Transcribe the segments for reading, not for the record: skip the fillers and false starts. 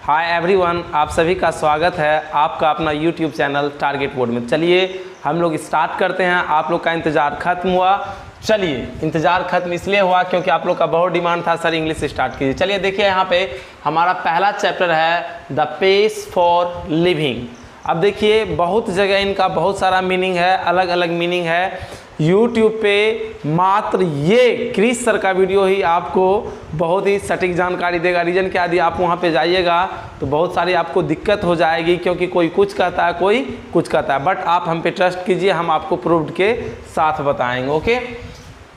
Hi everyone, आप सभी का स्वागत है आपका अपना यूट्यूब चैनल टारगेट बोर्ड में। चलिए हम लोग स्टार्ट करते हैं। आप लोग का इंतज़ार खत्म हुआ। चलिए, इंतज़ार खत्म इसलिए हुआ क्योंकि आप लोग का बहुत डिमांड था सर इंग्लिश स्टार्ट कीजिए। चलिए देखिए, यहाँ पे हमारा पहला चैप्टर है द पेस फॉर लिविंग। अब देखिए, बहुत जगह इनका बहुत सारा मीनिंग है, अलग अलग मीनिंग है। YouTube पे मात्र ये क्रिस सर का वीडियो ही आपको बहुत ही सटीक जानकारी देगा। रीजन क्या दिया, आप वहाँ पे जाइएगा तो बहुत सारी आपको दिक्कत हो जाएगी, क्योंकि कोई कुछ कहता है कोई कुछ कहता है। बट आप हम पे ट्रस्ट कीजिए, हम आपको प्रूव्ड के साथ बताएंगे। Okay,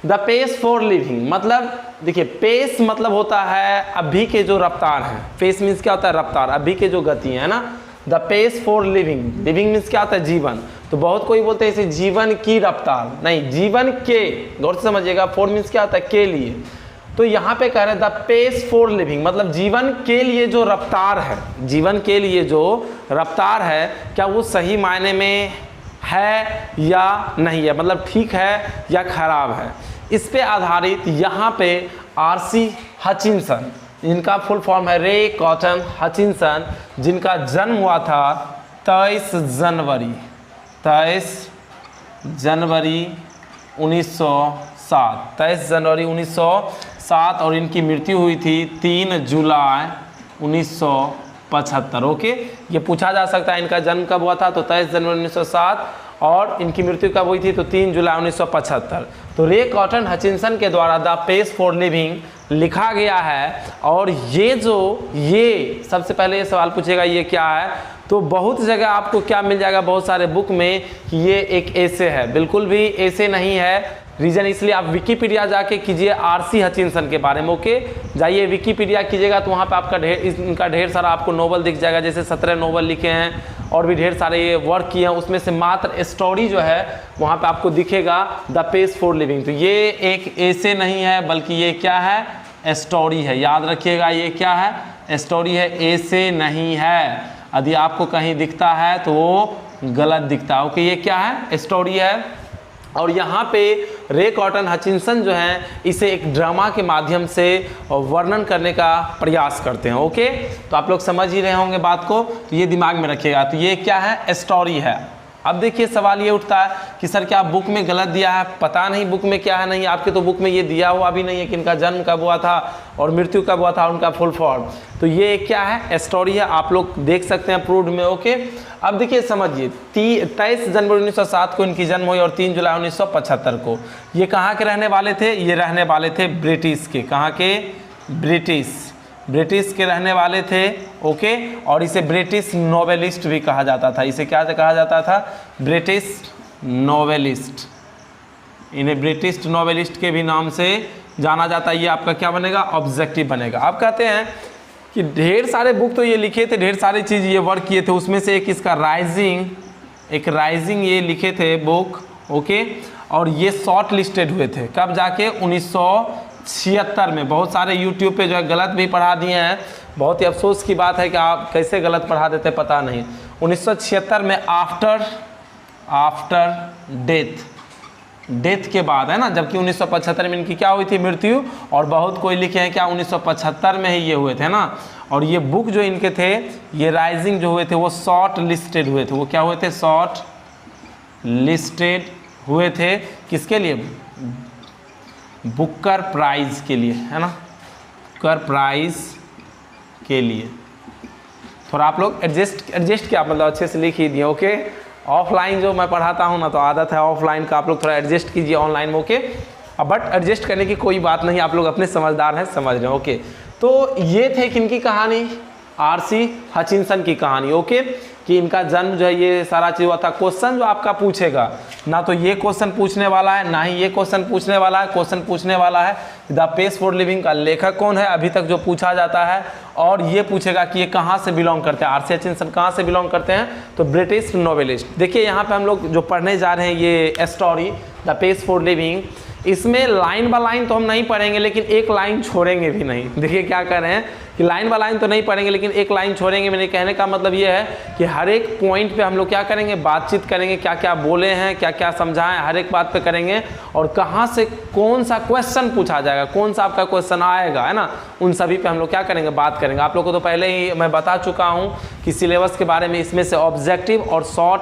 the pace for living मतलब देखिए, पेस मतलब होता है अभी के जो रफ्तार है। पेस मीन्स क्या होता है, रफ्तार, अभी के जो गति है ना। The pace for living, living means क्या होता है, जीवन। तो बहुत कोई बोलते हैं इसे जीवन की रफ्तार, नहीं, जीवन के, गौर से समझिएगा। फॉर मीन्स क्या होता है, के लिए। तो यहाँ पे कह रहे हैं द पेस फॉर लिविंग मतलब जीवन के लिए जो रफ्तार है, जीवन के लिए जो रफ्तार है, क्या वो सही मायने में है या नहीं है, मतलब ठीक है या खराब है। इस पे आधारित यहाँ पे आरसी हचिंसन, इनका फुल फॉर्म है रे कॉटन हचिंसन, जिनका जन्म हुआ था 23 जनवरी 1907, 23 जनवरी 1907, और इनकी मृत्यु हुई थी 3 जुलाई 1975। ओके, ये पूछा जा सकता है इनका जन्म कब हुआ था, तो 23 जनवरी 1907, और इनकी मृत्यु कब हुई थी, तो 3 जुलाई 1975। तो रे कॉटन हचिंसन के द्वारा द पेस फॉर लिविंग लिखा गया है। और ये सबसे पहले ये सवाल पूछेगा ये क्या है, तो बहुत जगह आपको क्या मिल जाएगा, बहुत सारे बुक में, कि ये एक ऐसे है। बिल्कुल भी ऐसे नहीं है। रीजन इसलिए, आप विकीपीडिया जाके कीजिए आरसी हचिंसन के बारे में। ओके, जाइए विकीपीडिया कीजिएगा तो वहाँ पे आपका इनका ढेर सारा आपको नोवेल दिख जाएगा। जैसे 17 नोवेल लिखे हैं और भी ढेर सारे ये वर्क किए हैं। उसमें से मात्र स्टोरी जो है वहाँ पे आपको दिखेगा द पेस फॉर लिविंग। तो ये एक ऐसे नहीं है, बल्कि ये क्या है, स्टोरी है। याद रखिएगा, ये क्या है, स्टोरी है, ऐसे नहीं है। यदि आपको कहीं दिखता है तो वो गलत दिखता है। ओके, ये क्या है, स्टोरी है। और यहाँ पे रे कॉटन हचिंसन जो हैं, इसे एक ड्रामा के माध्यम से वर्णन करने का प्रयास करते हैं। ओके, तो आप लोग समझ ही रहे होंगे बात को, तो ये दिमाग में रखिएगा। तो ये क्या है, स्टोरी है। अब देखिए, सवाल ये उठता है कि सर क्या बुक में गलत दिया है, पता नहीं बुक में क्या है। नहीं, आपके तो बुक में ये दिया हुआ भी नहीं है कि इनका जन्म कब हुआ था और मृत्यु कब हुआ था, उनका फुल फॉर्म। तो ये क्या है, स्टोरी है, आप लोग देख सकते हैं प्रूव्ड में। ओके, अब देखिए समझिए, 23 जनवरी 1907 को इनकी जन्म हुई और 3 जुलाई 1975 को। ये कहाँ के रहने वाले थे, ये रहने वाले थे ब्रिटिश के। कहाँ के, ब्रिटिश के रहने वाले थे। ओके, और इसे ब्रिटिश नोवेलिस्ट भी कहा जाता था। इसे क्या कहा जाता था, ब्रिटिश नोवेलिस्ट। इन्हें ब्रिटिश नोवेलिस्ट के भी नाम से जाना जाता है। ये आपका क्या बनेगा, ऑब्जेक्टिव बनेगा। आप कहते हैं कि ढेर सारे बुक तो ये लिखे थे, ढेर सारी चीज़ ये वर्क किए थे। उसमें से एक इसका राइजिंग ये लिखे थे बुक। ओके, और ये शॉर्ट लिस्टेड हुए थे कब जाके, 1976 में। बहुत सारे यूट्यूब पे जो है गलत भी पढ़ा दिए हैं। बहुत ही अफसोस की बात है कि आप कैसे गलत पढ़ा देते पता नहीं। 1976 में आफ्टर डेथ के बाद है ना, जबकि 1975 में इनकी क्या हुई थी, मृत्यु। और बहुत कोई लिखे हैं क्या, 1975 में ही ये हुए थे ना। और ये बुक जो इनके थे, ये राइजिंग जो हुए थे, वो शॉर्ट लिस्टेड हुए थे। वो क्या हुए थे, शॉर्ट लिस्टेड हुए थे। किसके लिए, बुकर प्राइज के लिए, है ना, बुकर प्राइज के लिए। थोड़ा आप लोग एडजस्ट क्या मतलब अच्छे से लिख ही दिए। ओके, ऑफलाइन जो मैं पढ़ाता हूँ ना, तो आदत है ऑफलाइन का, आप लोग थोड़ा एडजस्ट कीजिए ऑनलाइन में। ओके, बट एडजस्ट करने की कोई बात नहीं, आप लोग अपने समझदार हैं, समझ रहे हैं। ओके, तो ये थे किनकी कहानी, आरसी हचिंसन की कहानी। ओके, कि इनका जन्म जो है, ये सारा चीज़ हुआ था। क्वेश्चन जो आपका पूछेगा ना, तो ये क्वेश्चन पूछने वाला है, ना ही ये क्वेश्चन पूछने वाला है। क्वेश्चन पूछने वाला है द पेस फॉर लिविंग का लेखक कौन है, अभी तक जो पूछा जाता है। और ये पूछेगा कि ये कहाँ से बिलोंग करते हैं, आरसी हचिंसन कहाँ से बिलोंग करते हैं, तो ब्रिटिश नोवेलिस्ट। देखिए यहाँ पे हम लोग जो पढ़ने जा रहे हैं ये story the pace for living, इसमें लाइन बाय लाइन तो हम नहीं पढ़ेंगे, लेकिन एक लाइन छोड़ेंगे भी नहीं। देखिए क्या कर रहे हैं कि लाइन बाय लाइन तो नहीं पढ़ेंगे, लेकिन एक लाइन छोड़ेंगे। मेरे कहने का मतलब ये है कि हर एक पॉइंट पे हम लोग क्या करेंगे, बातचीत करेंगे, क्या क्या बोले हैं, क्या क्या समझाएं, हर एक बात पे करेंगे। और कहाँ से कौन सा क्वेश्चन पूछा जाएगा, कौन सा आपका क्वेश्चन आएगा, है ना, उन सभी पे हम लोग क्या करेंगे, बात करेंगे। आप लोग को तो पहले ही मैं बता चुका हूँ कि सिलेबस के बारे में। इसमें से ऑब्जेक्टिव और शॉर्ट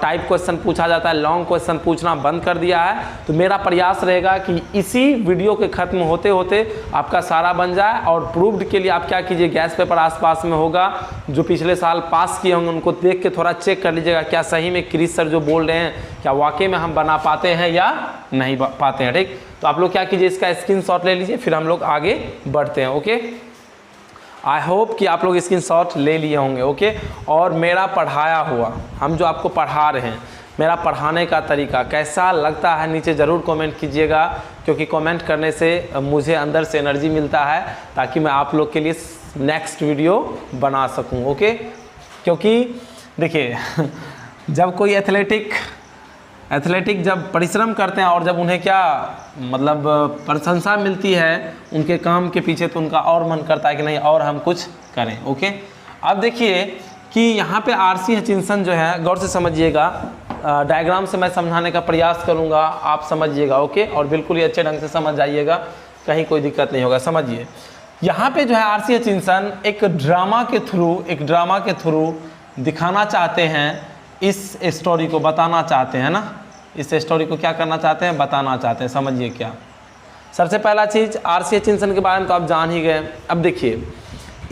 टाइप क्वेश्चन पूछा जाता है, लॉन्ग क्वेश्चन पूछना बंद कर दिया है। तो मेरा प्रयास रहेगा कि इसी वीडियो के खत्म होते होते आपका सारा बन जाए। और प्रूव्ड के लिए आप क्या कीजिए, गैस पेपर आसपास में होगा, जो पिछले साल पास किए होंगे उनको देख के थोड़ा चेक कर लीजिएगा, क्या सही में क्रिस सर जो बोल रहे हैं क्या वाकई में हम बना पाते हैं या नहीं पाते हैं। ठीक, तो आप लोग क्या कीजिए, इसका स्क्रीनशॉट ले लीजिए, फिर हम लोग आगे बढ़ते हैं। ओके, आई होप कि आप लोग स्क्रीनशॉट ले लिए होंगे। ओके, और मेरा पढ़ाया हुआ, हम जो आपको पढ़ा रहे हैं, मेरा पढ़ाने का तरीका कैसा लगता है नीचे ज़रूर कमेंट कीजिएगा, क्योंकि कमेंट करने से मुझे अंदर से एनर्जी मिलता है, ताकि मैं आप लोग के लिए नेक्स्ट वीडियो बना सकूं। ओके, क्योंकि देखिए जब कोई एथलेटिक जब परिश्रम करते हैं और जब उन्हें क्या मतलब प्रशंसा मिलती है उनके काम के पीछे, तो उनका और मन करता है कि नहीं और हम कुछ करें। ओके, अब देखिए कि यहाँ पे आरसी हचिंसन जो है, गौर से समझिएगा, डायग्राम से मैं समझाने का प्रयास करूँगा, आप समझिएगा। ओके, और बिल्कुल ही अच्छे ढंग से समझ जाइएगा, कहीं कोई दिक्कत नहीं होगा। समझिए, यहाँ पे जो है आरसी हचिंसन एक ड्रामा के थ्रू दिखाना चाहते हैं, इस स्टोरी को बताना चाहते हैं ना, इस स्टोरी को क्या करना चाहते हैं, बताना चाहते हैं। समझिए क्या, सबसे पहला चीज़ आरसी हचिंसन के बारे में तो आप जान ही गए। अब देखिए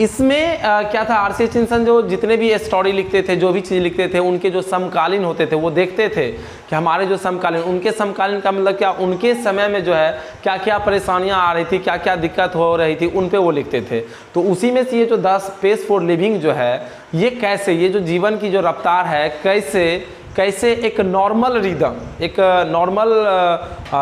इसमें क्या था, आरसी हचिंसन जो जितने भी स्टोरी लिखते थे, जो भी चीज़ लिखते थे, उनके जो समकालीन होते थे वो देखते थे कि हमारे जो समकालीन, उनके समकालीन का मतलब क्या, उनके समय में जो है क्या क्या परेशानियां आ रही थी, क्या क्या दिक्कत हो रही थी, उन पे वो लिखते थे। तो उसी में से ये जो 10 पेज फॉर लिविंग जो है, ये कैसे, ये जो जीवन की जो रफ्तार है, कैसे एक नॉर्मल रिदम, एक नॉर्मल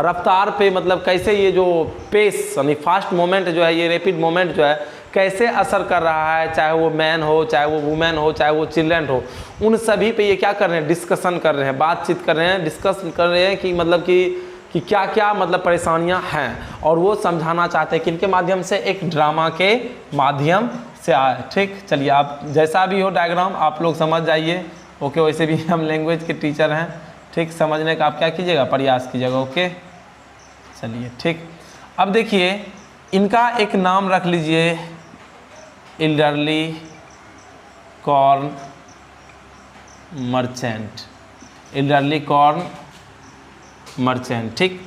रफ्तार पे, मतलब कैसे ये जो पेस यानी फास्ट मोमेंट जो है, ये रैपिड मोमेंट जो है, कैसे असर कर रहा है, चाहे वो मैन हो, चाहे वो वुमेन हो, चाहे वो चिल्ड्रन हो, उन सभी पे ये क्या कर रहे हैं, डिस्कशन कर रहे हैं, बातचीत कर रहे हैं, डिस्कस कर रहे हैं कि मतलब कि क्या क्या मतलब परेशानियां हैं। और वो समझाना चाहते हैं किनके माध्यम से, एक ड्रामा के माध्यम से आए। ठीक, चलिए आप जैसा भी हो डायग्राम आप लोग समझ जाइए। ओके, वैसे भी हम लैंग्वेज के टीचर हैं। ठीक, समझने का आप क्या कीजिएगा, प्रयास कीजिएगा। ओके, चलिए ठीक। अब देखिए इनका एक नाम रख लीजिए, elderly corn merchant, elderly corn merchant. ठीक,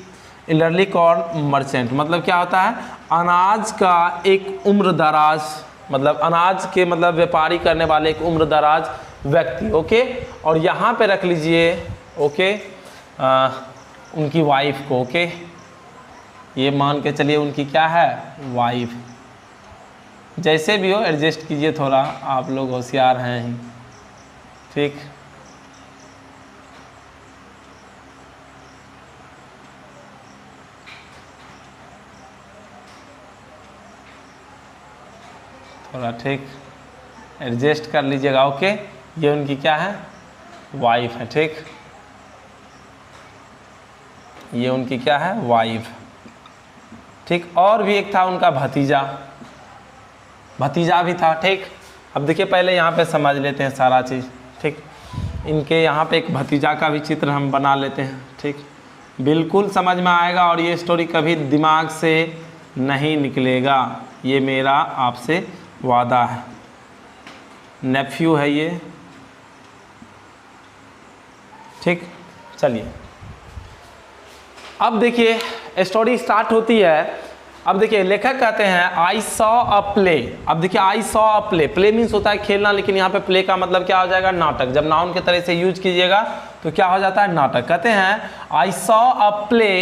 एल्डरली कॉर्न मर्चेंट मतलब क्या होता है, अनाज का एक उम्र दराज, मतलब अनाज के मतलब व्यापारी करने वाले एक उम्र दराज व्यक्ति। ओके, और यहाँ पे रख लीजिए ओके उनकी वाइफ को। ओके, ये मान के चलिए उनकी क्या है, वाइफ। जैसे भी हो एडजस्ट कीजिए, थोड़ा आप लोग होशियार हैं ही। ठीक, थोड़ा ठीक एडजस्ट कर लीजिएगा। ओके, ये उनकी क्या है, वाइफ है। ठीक, ये उनकी क्या है, वाइफ। ठीक, और भी एक था उनका भतीजा भी था। ठीक, अब देखिए पहले यहाँ पे समझ लेते हैं सारा चीज़। ठीक, इनके यहाँ पे एक भतीजा का भी चित्र हम बना लेते हैं। ठीक, बिल्कुल समझ में आएगा और ये स्टोरी कभी दिमाग से नहीं निकलेगा, ये मेरा आपसे वादा है। नेफ्यू है ये। ठीक, चलिए अब देखिए स्टोरी स्टार्ट होती है। अब देखिए लेखक कहते हैं आई सॉ अ प्ले। अब देखिए I saw a play, play means होता है खेलना, लेकिन यहाँ पे प्ले का मतलब क्या हो जाएगा, नाटक। जब नाउन के तरह से यूज कीजिएगा तो क्या हो जाता है, नाटक। कहते हैं आई सॉ अ प्ले,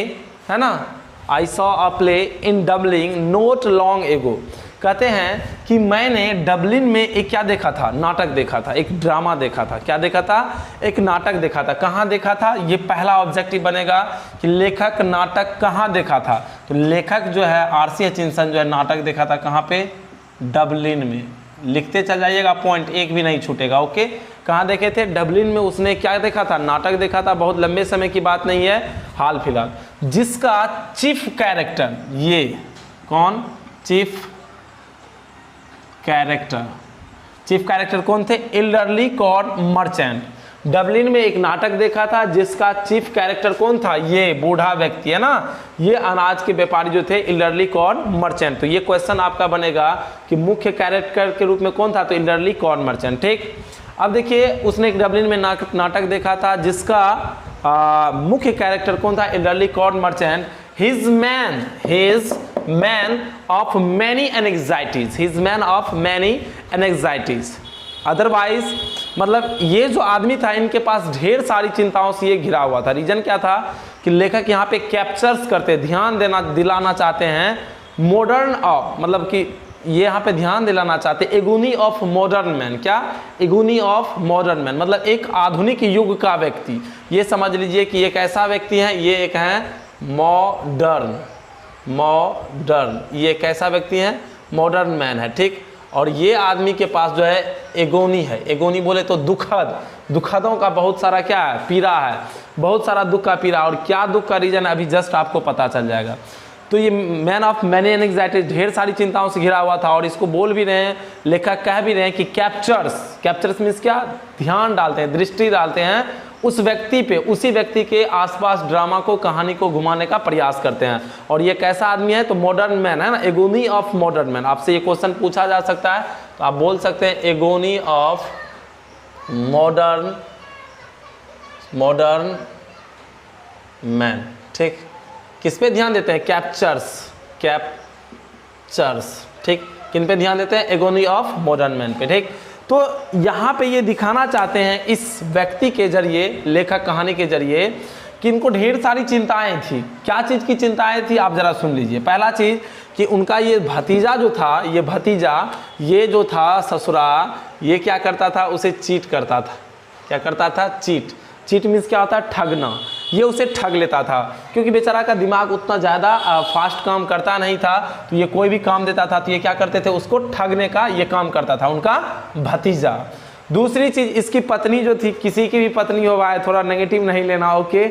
है ना, I saw a play in Dublin note long ago. कहते हैं कि मैंने डबलिन में एक क्या देखा था, नाटक देखा था, एक ड्रामा देखा था। क्या देखा था, एक नाटक देखा था। कहाँ देखा था, ये पहला ऑब्जेक्टिव बनेगा कि लेखक नाटक कहाँ देखा था। तो लेखक जो है आरसी हचिंसन जो है नाटक देखा था कहाँ पे, डबलिन में। लिखते चल जाइएगा, पॉइंट एक भी नहीं छूटेगा। ओके, कहाँ देखे थे, डबलिन में उसने क्या देखा था, नाटक देखा था। बहुत लंबे समय की बात नहीं है, हाल फिलहाल। जिसका चीफ कैरेक्टर, ये कौन, चीफ कैरेक्टर। चीफ कैरेक्टर कौन थे? Elderly corn merchant. डबलिन में एक नाटक देखा था जिसका चीफ कैरेक्टर कौन था? ये बूढ़ा व्यक्ति है ना, ये अनाज के व्यापारी जो थे, एल्डरली कॉर्न मर्चेंट। तो ये क्वेश्चन आपका बनेगा कि मुख्य कैरेक्टर के रूप में कौन था? तो एल्डरली कॉर्न मर्चेंट। ठीक, अब देखिए उसने एक डबलिन में नाटक देखा था जिसका मुख्य कैरेक्टर कौन था? Elderly corn merchant. His man of many anxieties, his man of many anxieties. Otherwise मतलब ये जो आदमी था इनके पास ढेर सारी चिंताओं से ये घिरा हुआ था। रीजन क्या था कि लेखक यहाँ पे कैप्चर्स करते, ध्यान दिलाना चाहते हैं मॉडर्न ऑफ, मतलब कि ये यहाँ पे ध्यान दिलाना चाहते एगोनी ऑफ मॉडर्न मैन। क्या? एगोनी ऑफ मॉडर्न मैन, मतलब एक आधुनिक युग का व्यक्ति। ये समझ लीजिए कि एक ऐसा व्यक्ति है, ये एक है मॉडर्न, ये कैसा व्यक्ति है? मॉडर्न मैन है। ठीक, और ये आदमी के पास जो है एगोनी है। एगोनी बोले तो दुखदों का बहुत सारा क्या है? पीड़ा है, बहुत सारा दुख का पीड़ा। और क्या दुख का रीजन अभी जस्ट आपको पता चल जाएगा। तो ये मैन ऑफ मैनी एंग्जाइटीज ढेर सारी चिंताओं से घिरा हुआ था। और इसको बोल भी रहे हैं, लेखक कह भी रहे हैं कि कैप्चर्स मीन्स क्या? ध्यान डालते हैं, दृष्टि डालते हैं उस व्यक्ति पे, उसी व्यक्ति के आसपास ड्रामा को, कहानी को घुमाने का प्रयास करते हैं। और ये कैसा आदमी है? तो मॉडर्न मैन है ना, एगोनी ऑफ मॉडर्न मैन। आपसे ये क्वेश्चन पूछा जा सकता है तो आप बोल सकते हैं एगोनी ऑफ मॉडर्न मैन। ठीक, किस पे ध्यान देते हैं? कैप्चर्स। ठीक, किन पे ध्यान देते हैं? एगोनी ऑफ मॉडर्न मैन पे। ठीक, तो यहाँ पे ये दिखाना चाहते हैं इस व्यक्ति के जरिए, लेखक कहानी के जरिए, कि इनको ढेर सारी चिंताएं थी। क्या चीज़ की चिंताएं थी? आप जरा सुन लीजिए। पहला चीज़ कि उनका ये भतीजा जो था, ये जो था ससुरा, ये क्या करता था? उसे चीट करता था। क्या करता था? चीट मीन्स क्या होता है? ठगना। ये उसे ठग लेता था क्योंकि बेचारा का दिमाग उतना ज़्यादा फास्ट काम करता नहीं था। तो ये कोई भी काम देता था तो ये क्या करते थे? उसको ठगने का ये काम करता था उनका भतीजा। दूसरी चीज़, इसकी पत्नी जो थी, किसी की भी पत्नी हो, भाई थोड़ा नेगेटिव नहीं लेना, ओके,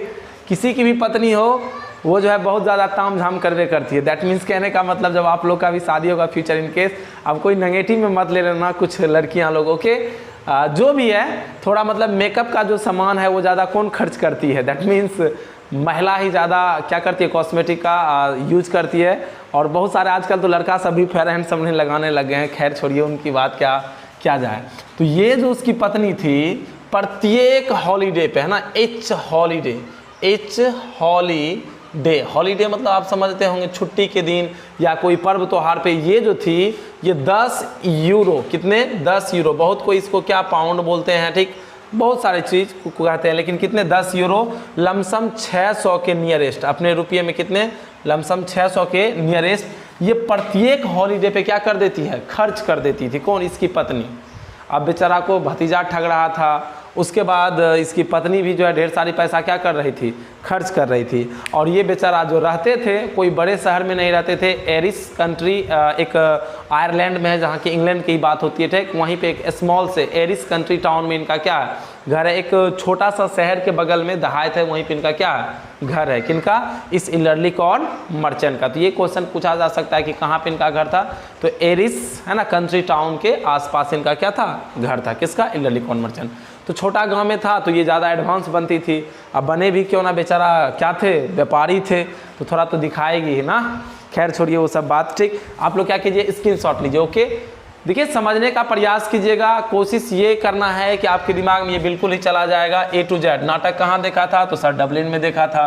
किसी की भी पत्नी हो, वो जो है बहुत ज़्यादा ताम झाम करती है। दैट मीन्स कहने का मतलब जब आप लोग का भी शादी होगा फ्यूचर इन केस, अब कोई नेगेटिव में मत ले लेना कुछ लड़कियां लोग, ओके। जो भी है थोड़ा मतलब मेकअप का जो सामान है वो ज़्यादा कौन खर्च करती है? दैट मीन्स महिला ही ज़्यादा क्या करती है? कॉस्मेटिक का यूज करती है। और बहुत सारे आजकल तो लड़का सभी फेयर हैंड समझने लगाने लगे हैं। खैर छोड़िए, उनकी बात क्या जाए। तो ये जो उसकी पत्नी थी, प्रत्येक हॉलीडे पे, है ना, एच हॉलीडे मतलब आप समझते होंगे छुट्टी के दिन या कोई पर्व त्योहार पे, ये जो थी ये 10 यूरो, कितने? 10 यूरो। बहुत कोई इसको क्या पाउंड बोलते हैं, ठीक, बहुत सारे चीज़ को कहते हैं, लेकिन कितने? 10 यूरो, लमसम 600 के नियरेस्ट, अपने रुपये में कितने? लमसम 600 के नियरेस्ट ये प्रत्येक हॉलीडे पे क्या कर देती है? खर्च कर देती थी। कौन? इसकी पत्नी। अब बेचारा को भतीजा ठग रहा था, उसके बाद इसकी पत्नी भी जो है ढेर सारी पैसा क्या कर रही थी? खर्च कर रही थी। और ये बेचारा जो रहते थे कोई बड़े शहर में नहीं रहते थे। एरिस कंट्री एक आयरलैंड में है, जहाँ की इंग्लैंड की बात होती है, ठीक, वहीं पे एक स्मॉल से एरिस कंट्री टाउन में इनका क्या है? घर है। एक छोटा सा शहर के बगल में दहायत है, वहीं पे इनका क्या है? घर है। किनका? इस एल्डरली कॉर्न मर्चेंट का। तो ये क्वेश्चन पूछा जा सकता है कि कहाँ पे इनका घर था? तो एरिस, है ना, कंट्री टाउन के आसपास इनका क्या था? घर था। किसका? Elderly corn merchant. तो छोटा गांव में था तो ये ज़्यादा एडवांस बनती थी। अब बने भी क्यों ना, बेचारा क्या थे? व्यापारी थे, तो थोड़ा तो दिखाएगी ही ना। खैर छोड़िए वो सब बात, ठीक। आप लोग क्या कीजिए? स्क्रीनशॉट लीजिए, ओके। देखिए, समझने का प्रयास कीजिएगा। कोशिश ये करना है कि आपके दिमाग में ये बिल्कुल ही चला जाएगा A to Z। नाटक कहाँ देखा था? तो सर डबलिन में देखा था,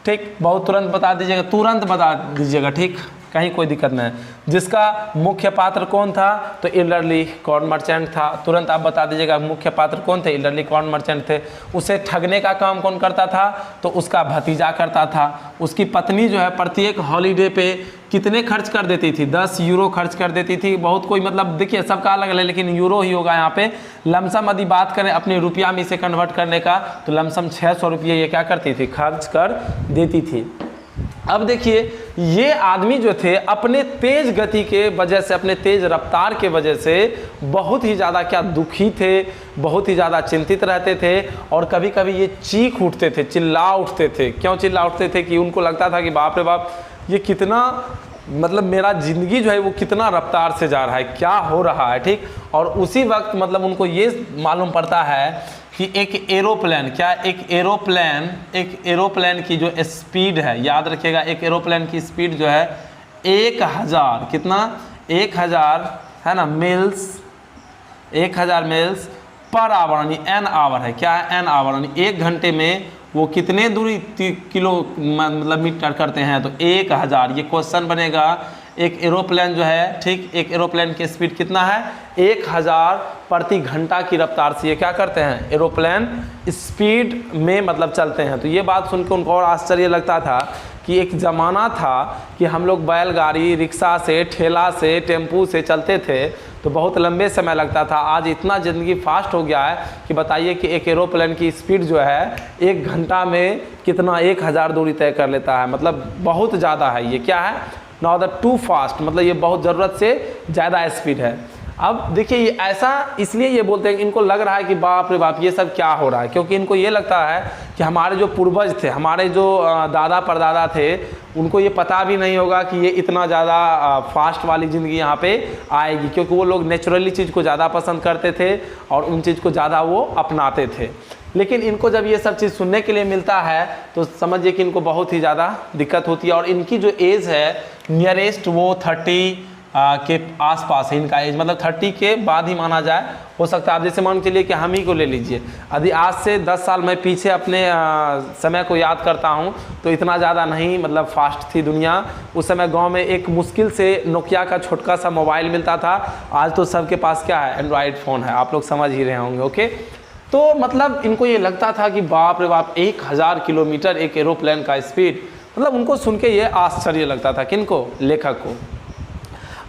ठीक। बहुत तुरंत बता दीजिएगा, तुरंत बता दीजिएगा, ठीक, कहीं कोई दिक्कत नहीं। जिसका मुख्य पात्र कौन था? तो एल्डरली कॉर्न मर्चेंट था। तुरंत आप बता दीजिएगा मुख्य पात्र कौन थे? एल्डरली कॉर्न मर्चेंट थे। उसे ठगने का काम कौन करता था? तो उसका भतीजा करता था। उसकी पत्नी जो है प्रत्येक हॉलीडे पे कितने खर्च कर देती थी? 10 यूरो खर्च कर देती थी। बहुत कोई मतलब देखिए सबका अलग है, लेकिन यूरो ही होगा यहाँ पे। लमसम यदि बात करें अपने रुपया में इसे कन्वर्ट करने का, तो लमसम 600 रुपये ये क्या करती थी? खर्च कर देती थी। अब देखिए, ये आदमी जो थे अपने तेज गति के वजह से, अपने तेज रफ्तार के वजह से बहुत ही ज़्यादा क्या दुखी थे, बहुत ही ज़्यादा चिंतित रहते थे। और कभी कभी ये चीख उठते थे, चिल्ला उठते थे। क्यों चिल्ला उठते थे? कि उनको लगता था कि बाप रे बाप, ये कितना मतलब मेरा ज़िंदगी जो है वो कितना रफ्तार से जा रहा है, क्या हो रहा है, ठीक। और उसी वक्त मतलब उनको ये मालूम पड़ता है कि एक एरोप्लेन, क्या एक एरोप्लेन की जो स्पीड है, याद रखिएगा, एक एरोप्लेन की स्पीड जो है 1000, कितना, 1000 है ना, मील्स, 1000 मील्स पर आवर, यानी एन आवर है, क्या है, एन आवर, यानी 1 घंटे में वो कितने दूरी किलो मतलब मीटर करते हैं, तो 1000। ये क्वेश्चन बनेगा, एक एरोप्लेन जो है, ठीक, एक एरोप्लेन की स्पीड कितना है, 1000 प्रति घंटा की रफ्तार से ये क्या करते हैं, एरोप्लेन स्पीड में मतलब चलते हैं। तो ये बात सुन के उनको और आश्चर्य लगता था कि एक ज़माना था कि हम लोग बैलगाड़ी, रिक्शा से, ठेला से, टेम्पू से चलते थे तो बहुत लंबे समय लगता था। आज इतना ज़िंदगी फास्ट हो गया है कि बताइए कि एक एरोप्लेन की स्पीड जो है 1 घंटा में कितना, 1000 दूरी तय कर लेता है, मतलब बहुत ज़्यादा है। ये क्या है, नाउ द टू फास्ट, मतलब ये बहुत ज़रूरत से ज़्यादा स्पीड है। अब देखिए ये ऐसा इसलिए ये बोलते हैं कि इनको लग रहा है कि बाप रे बाप ये सब क्या हो रहा है, क्योंकि इनको ये लगता है कि हमारे जो पूर्वज थे, हमारे जो दादा परदादा थे, उनको ये पता भी नहीं होगा कि ये इतना ज़्यादा फास्ट वाली ज़िंदगी यहाँ पे आएगी, क्योंकि वो लोग नेचुरली चीज़ को ज़्यादा पसंद करते थे और उन चीज़ को ज़्यादा वो अपनाते थे। लेकिन इनको जब ये सब चीज़ सुनने के लिए मिलता है तो समझिए कि इनको बहुत ही ज़्यादा दिक्कत होती है। और इनकी जो एज है नियरेस्ट वो 30 के आसपास है इनका एज, मतलब 30 के बाद ही माना जाए। हो सकता है आप जैसे मान के लिए कि हम ही को ले लीजिए, यदि आज से 10 साल मैं पीछे अपने समय को याद करता हूं तो इतना ज़्यादा नहीं मतलब फास्ट थी दुनिया। उस समय गांव में एक मुश्किल से नोकिया का छोटका सा मोबाइल मिलता था, आज तो सबके पास क्या है, एंड्रॉयड फ़ोन है, आप लोग समझ ही रहे होंगे। ओके, तो मतलब इनको ये लगता था कि बाप रे बाप 1000 किलोमीटर एक एरोप्लेन का स्पीड, मतलब उनको सुन के ये आश्चर्य लगता था। किनको, लेखक को।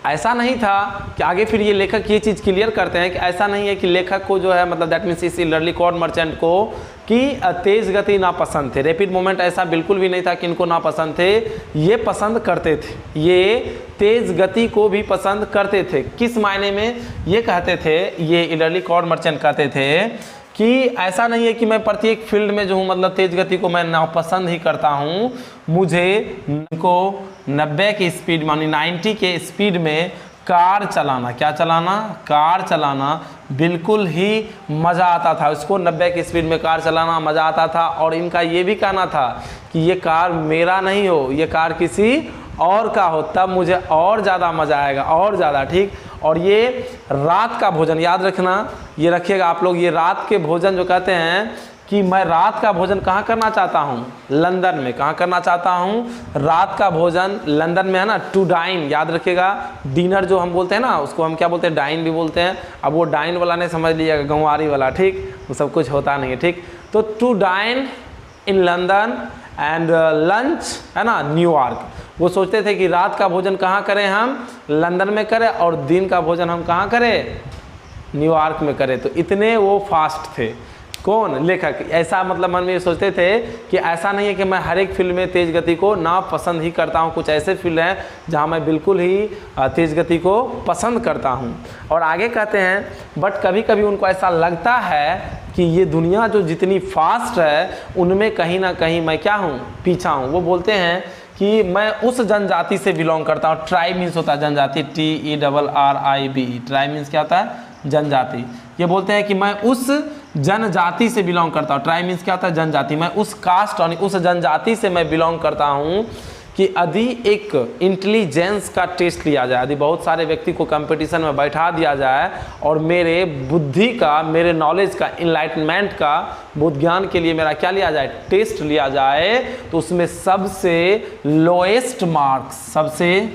ऐसा नहीं था कि आगे फिर ये लेखक ये चीज़ क्लियर करते हैं कि ऐसा नहीं है कि लेखक को जो है मतलब दैट मीन्स इस इल्डरली कॉर्ड मर्चेंट को कि तेज़ गति नापसंद थे, रैपिड मूवमेंट ऐसा बिल्कुल भी नहीं था कि इनको नापसंद थे, ये पसंद करते थे, ये तेज़ गति को भी पसंद करते थे। किस मायने में ये कहते थे, ये इल्डरली कॉर्ड मर्चेंट कहते थे कि ऐसा नहीं है कि मैं प्रत्येक फील्ड में जो हूँ मतलब तेज़ गति को मैं नापसंद ही करता हूँ, मुझे को 90 की स्पीड मानी 90 के स्पीड में कार चलाना, क्या चलाना, कार चलाना बिल्कुल ही मज़ा आता था। उसको 90 की स्पीड में कार चलाना मज़ा आता था। और इनका ये भी कहना था कि ये कार मेरा नहीं हो, ये कार किसी और का हो, तब मुझे और ज़्यादा मज़ा आएगा, और ज़्यादा, ठीक। और ये रात का भोजन याद रखना, ये रखिएगा आप लोग, ये रात के भोजन जो कहते हैं कि मैं रात का भोजन कहाँ करना चाहता हूँ, लंदन में। कहाँ करना चाहता हूँ, रात का भोजन लंदन में, है ना, टू डाइन, याद रखिएगा। डिनर जो हम बोलते हैं ना, उसको हम क्या बोलते हैं, डाइन भी बोलते हैं। अब वो डाइन वाला नहीं समझ लीजिएगा, गंवारी वाला, ठीक, वो सब कुछ होता नहीं है, ठीक। तो to dine in London and lunch, है ना, न्यूयॉर्क। वो सोचते थे कि रात का भोजन कहाँ करें, हम लंदन में करें, और दिन का भोजन हम कहाँ करें, न्यूयॉर्क में करें। तो इतने वो फास्ट थे। कौन, लेखक। ऐसा मतलब मन में ये सोचते थे कि ऐसा नहीं है कि मैं हर एक फील्ड में तेज़ गति को ना पसंद ही करता हूँ, कुछ ऐसे फील्ड हैं जहाँ मैं बिल्कुल ही तेज़ गति को पसंद करता हूँ। और आगे कहते हैं बट कभी कभी उनको ऐसा लगता है कि ये दुनिया जो जितनी फास्ट है उनमें कहीं ना कहीं मैं क्या हूँ, पीछा हूँ। वो बोलते हैं कि मैं उस जनजाति से बिलोंग करता हूँ। ट्राइब मीन्स होता है जनजाति, TERRIB। ट्राइब मीन्स क्या होता है, जनजाति। ये बोलते हैं कि मैं उस जनजाति से बिलोंग करता हूँ। ट्राइब मीन्स क्या होता है, जनजाति। मैं उस कास्ट यानी उस जनजाति से मैं बिलोंग करता हूँ कि यदि एक इंटेलिजेंस का टेस्ट लिया जाए, यदि बहुत सारे व्यक्ति को कंपटीशन में बैठा दिया जाए और मेरे बुद्धि का, मेरे नॉलेज का, इनलाइटमेंट का, बुद्ध ज्ञान के लिए मेरा क्या लिया जाए, टेस्ट लिया जाए, तो उसमें सबसे लोएस्ट मार्क्स, सबसे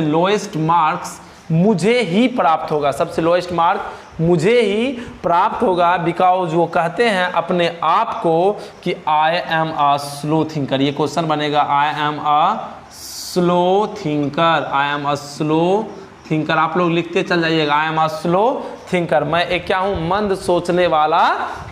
लोएस्ट मार्क्स मुझे ही प्राप्त होगा। सबसे लोएस्ट मार्क मुझे ही प्राप्त होगा। बिकॉज वो कहते हैं अपने आप को कि I am a slow thinker. ये क्वेश्चन बनेगा, I am a slow thinker, I am a slow thinker. आप लोग लिखते चल जाइएगा, I am a slow thinker. मैं एक क्या हूँ, मंद सोचने वाला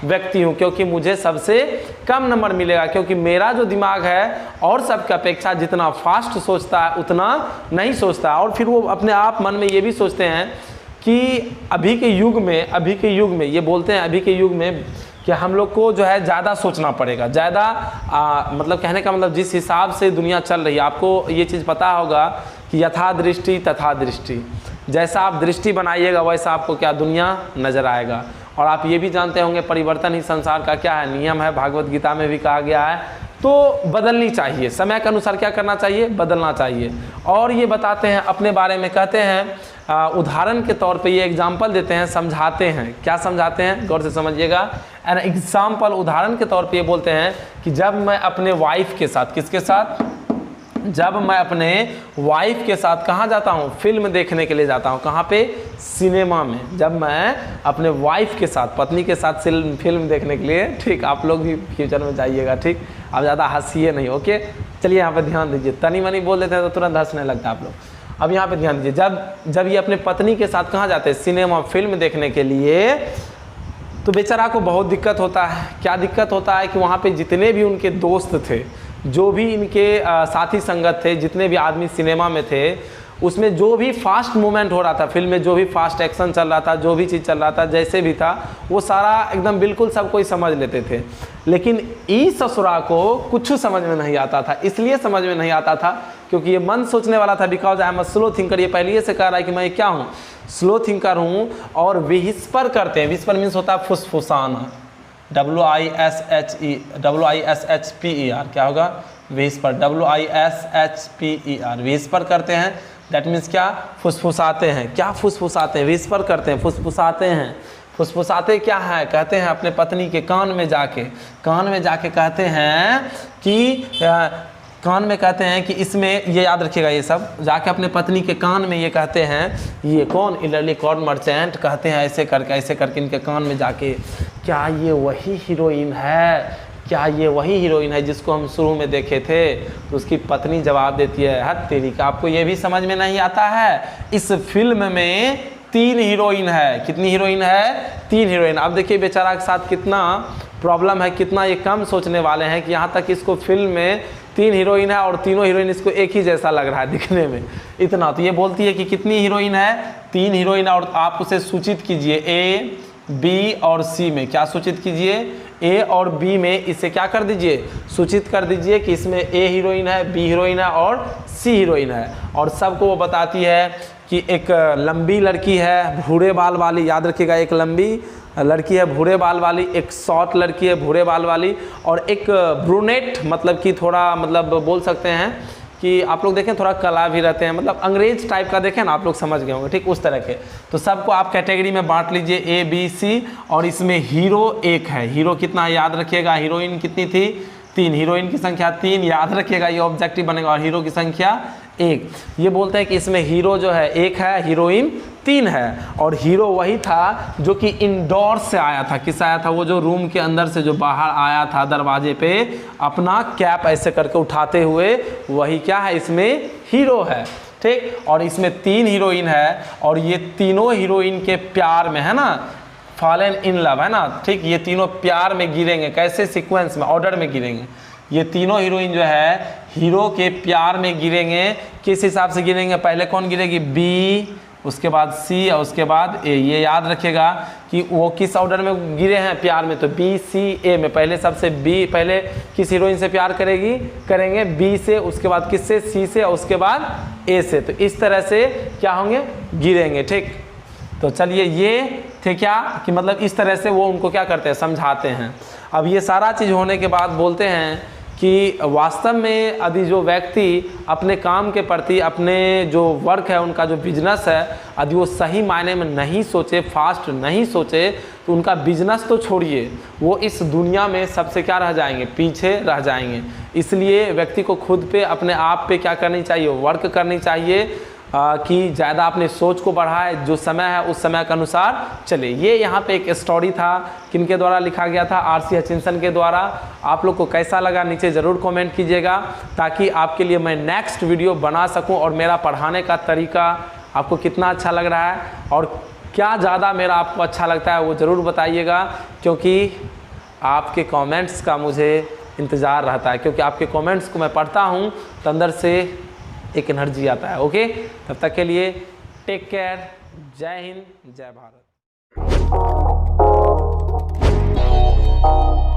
व्यक्ति हूँ, क्योंकि मुझे सबसे कम नंबर मिलेगा, क्योंकि मेरा जो दिमाग है और सबकी अपेक्षा जितना फास्ट सोचता है उतना नहीं सोचता। और फिर वो अपने आप मन में ये भी सोचते हैं कि अभी के युग में ये बोलते हैं, अभी के युग में कि हम लोग को जो है ज़्यादा सोचना पड़ेगा, ज़्यादा मतलब कहने का मतलब जिस हिसाब से दुनिया चल रही है, आपको ये चीज़ पता होगा कि यथा दृष्टि तथा दृष्टि, जैसा आप दृष्टि बनाइएगा वैसा आपको क्या दुनिया नज़र आएगा। और आप ये भी जानते होंगे परिवर्तन ही संसार का क्या है नियम है, भागवत गीता में भी कहा गया है। तो बदलनी चाहिए, समय के अनुसार क्या करना चाहिए, बदलना चाहिए। और ये बताते हैं अपने बारे में, कहते हैं उदाहरण के तौर पे ये एग्जाम्पल देते हैं, समझाते हैं। क्या समझाते हैं, गौर से समझिएगा। एन एग्जाम्पल, उदाहरण के तौर पे ये बोलते हैं कि जब मैं अपने वाइफ के साथ, किसके साथ, जब मैं अपने वाइफ के साथ कहाँ जाता हूँ, फिल्म देखने के लिए जाता हूँ। कहाँ पे, सिनेमा में। जब मैं अपने वाइफ के साथ, पत्नी के साथ फिल्म देखने के लिए, ठीक, आप लोग भी फ्यूचर में जाइएगा, ठीक, आप ज़्यादा हंसिए नहीं, ओके। चलिए यहाँ पे ध्यान दीजिए, तनी मनी बोल देते हैं तो तुरंत हंसने लगता है आप लोग। अब यहाँ पे ध्यान दीजिए, जब ये अपने पत्नी के साथ कहाँ जाते हैं, सिनेमा, फिल्म देखने के लिए, तो बेचारा को बहुत दिक्कत होता है। क्या दिक्कत होता है कि वहाँ पे जितने भी उनके दोस्त थे, जो भी इनके साथी संगत थे, जितने भी आदमी सिनेमा में थे, उसमें जो भी फास्ट मूवमेंट हो रहा था फिल्म में, जो भी फास्ट एक्शन चल रहा था, जो भी चीज़ चल रहा था, जैसे भी था, वो सारा एकदम बिल्कुल सब कोई समझ लेते थे। लेकिन ई ससुरा को कुछ समझ में नहीं आता था। इसलिए समझ में नहीं आता था क्योंकि ये मन सोचने वाला था, because I am a slow thinker. ये पहले से कह रहा है कि मैं क्या हूँ, स्लो थिंकर हूँ। और विस्पर करते हैं, विस्पर मीन्स होता है फुसफुसाना, WISHPER, क्या होगा, विस्पर, WISHPER, विस्पर करते हैं। दैट मीन्स क्या, फुसफुसाते हैं। क्या फुसफुसाते हैं, विस्पर करते हैं, फुसफुसाते हैं। फुसफुसाते क्या है, कहते हैं अपने पत्नी के कान में जाके कहते हैं कि कान में कहते हैं कि इसमें, ये याद रखिएगा, ये सब जाके अपने पत्नी के कान में ये कहते हैं, ये कौन, इलरली कॉर्न मर्चेंट, कहते हैं ऐसे करके इनके कान में जाके, क्या ये वही हीरोइन है, क्या ये वही हीरोइन है जिसको हम शुरू में देखे थे। तो उसकी पत्नी जवाब देती है, हद तेरी का, आपको ये भी समझ में नहीं आता है, इस फिल्म में 3 हीरोइन है। कितनी हीरोइन है, 3 हीरोइन। अब देखिए बेचारा के साथ कितना प्रॉब्लम है, कितना ये कम सोचने वाले हैं कि यहाँ तक इसको फिल्म में 3 हीरोइन है और तीनों हीरोइन इसको एक ही जैसा लग रहा है दिखने में, इतना। तो ये बोलती है कि कितनी हीरोइन है, 3 हीरोइन, और आप उसे सूचित कीजिए A, B और C में। क्या सूचित कीजिए, A और B में इसे क्या कर दीजिए, सूचित कर दीजिए कि इसमें A हीरोइन है, B हीरोइन है और C हीरोइन है। और सबको वो बताती है कि एक लंबी लड़की है भूरे बाल वाली, याद रखिएगा, एक लंबी लड़की है भूरे बाल वाली, एक शॉर्ट लड़की है भूरे बाल वाली, और एक ब्रूनेट, मतलब कि थोड़ा, मतलब बोल सकते हैं कि आप लोग देखें थोड़ा कला भी रहते हैं, मतलब अंग्रेज टाइप का, देखें ना, आप लोग समझ गए होंगे, ठीक, उस तरह के। तो सबको आप कैटेगरी में बांट लीजिए, A, B, C, और इसमें हीरो 1 है। हीरो कितना है, याद रखिएगा, हीरोइन कितनी थी, 3, हीरोइन की संख्या 3, याद रखिएगा, ये ऑब्जेक्टिव बनेगा, और हीरो की संख्या 1। ये बोलते हैं कि इसमें हीरो जो है 1 है, हीरोइन 3 है। और हीरो वही था जो कि इंडोर से आया था। किस आया था, वो जो रूम के अंदर से जो बाहर आया था दरवाजे पे, अपना कैप ऐसे करके उठाते हुए, वही क्या है, इसमें हीरो है, ठीक। और इसमें 3 हीरोइन है, और ये तीनों हीरोइन के प्यार में है ना, फॉलन इन लव है ना, ठीक। ये तीनों प्यार में गिरेंगे, कैसे, सीक्वेंस में, ऑर्डर में गिरेंगे। ये तीनों हीरोइन जो है हीरो के प्यार में गिरेंगे। किस हिसाब से गिरेंगे, पहले कौन गिरेगी, B, उसके बाद C और उसके बाद A। ये याद रखिएगा कि वो किस ऑर्डर में गिरे हैं प्यार में, तो B, C, A में। पहले सबसे B, पहले किस हीरोइन से प्यार करेंगे B से, उसके बाद किससे, C से, और उसके बाद A से। तो इस तरह से क्या होंगे, गिरेंगे, ठीक। तो चलिए, ये थे क्या कि मतलब इस तरह से वो उनको क्या करते हैं, समझाते हैं। अब ये सारा चीज़ होने के बाद बोलते हैं कि वास्तव में यदि जो व्यक्ति अपने काम के प्रति, अपने जो वर्क है, उनका जो बिजनेस है, यदि वो सही मायने में नहीं सोचे, फास्ट नहीं सोचे, तो उनका बिजनेस तो छोड़िए, वो इस दुनिया में सबसे क्या रह जाएंगे, पीछे रह जाएंगे। इसलिए व्यक्ति को खुद पे, अपने आप पे क्या करनी चाहिए, वर्क करनी चाहिए कि ज़्यादा अपने सोच को बढ़ाए, जो समय है उस समय के अनुसार चले। ये यहाँ पे एक स्टोरी था, किनके द्वारा लिखा गया था, R.C. हचिंसन के द्वारा। आप लोग को कैसा लगा नीचे ज़रूर कमेंट कीजिएगा, ताकि आपके लिए मैं नेक्स्ट वीडियो बना सकूं। और मेरा पढ़ाने का तरीका आपको कितना अच्छा लग रहा है, और क्या ज़्यादा मेरा आपको अच्छा लगता है, वो ज़रूर बताइएगा, क्योंकि आपके कमेंट्स का मुझे इंतज़ार रहता है। क्योंकि आपके कमेंट्स को मैं पढ़ता हूँ तो अंदर से एक एनर्जी आता है। ओके, तब तक के लिए टेक केयर, जय हिंद, जय भारत। यू।